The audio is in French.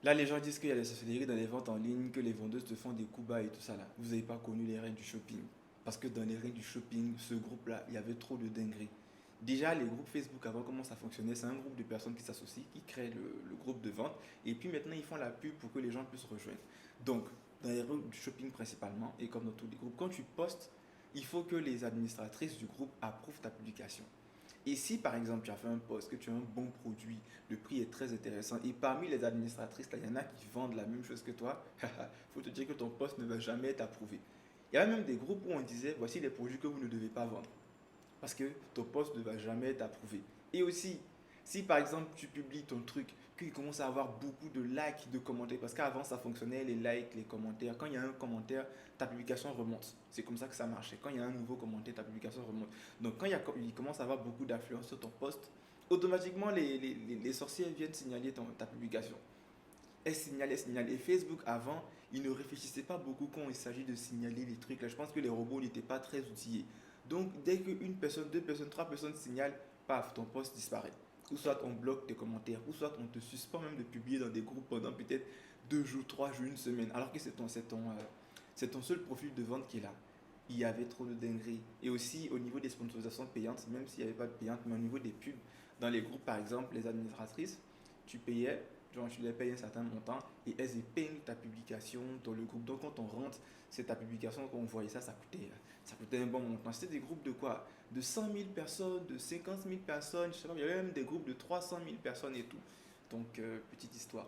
Là, les gens disent qu'il y a des sorcelleries dans les ventes en ligne, que les vendeuses te font des coups bas et tout ça là. Vous n'avez pas connu les règles du shopping. Parce que dans les règles du shopping, ce groupe-là, il y avait trop de dingueries. Déjà, les groupes Facebook, avant, comment ça fonctionnait? C'est un groupe de personnes qui s'associent, qui créent le groupe de vente. Et puis maintenant, ils font la pub pour que les gens puissent rejoindre. Donc, dans les règles du shopping principalement, et comme dans tous les groupes, quand tu postes, il faut que les administratrices du groupe approuvent ta publication. Et si par exemple tu as fait un post, que tu as un bon produit, le prix est très intéressant, et parmi les administratrices, il y en a qui vendent la même chose que toi, il faut te dire que ton post ne va jamais être approuvé. Il y a même des groupes où on disait, voici les produits que vous ne devez pas vendre parce que ton post ne va jamais être approuvé. Et aussi, si par exemple tu publies ton truc, qu'il commence à avoir beaucoup de likes, de commentaires, parce qu'avant ça fonctionnait, les likes, les commentaires, quand il y a un commentaire, ta publication remonte. C'est comme ça que ça marchait. Quand il y a un nouveau commentaire, ta publication remonte. Donc quand il commence à avoir beaucoup d'influence sur ton post, automatiquement les sorciers viennent signaler ta publication. Elle signale, elle signale. Et Facebook, avant, il ne réfléchissait pas beaucoup quand il s'agit de signaler les trucs. Là, je pense que les robots n'étaient pas très outillés. Donc, dès qu'une personne, deux personnes, trois personnes signalent, paf, ton post disparaît. Ou soit on bloque tes commentaires, ou soit on te suspend même de publier dans des groupes pendant peut-être 2 jours, 3 jours, une semaine, alors que c'est ton seul profil de vente qui est là. Il y avait trop de dingueries. Et aussi au niveau des sponsorisations payantes, même s'il n'y avait pas de payantes, mais au niveau des pubs, dans les groupes par exemple, les administratrices, tu payais, genre tu les payes un certain montant et elles épinglent ta publication dans le groupe. Donc quand on rentre, c'est ta publication, quand on voyait ça, ça coûtait un bon montant. C'était des groupes de quoi? De 100 000 personnes, de 50 000 personnes, je sais pas, il y avait même des groupes de 300 000 personnes et tout. Donc, petite histoire.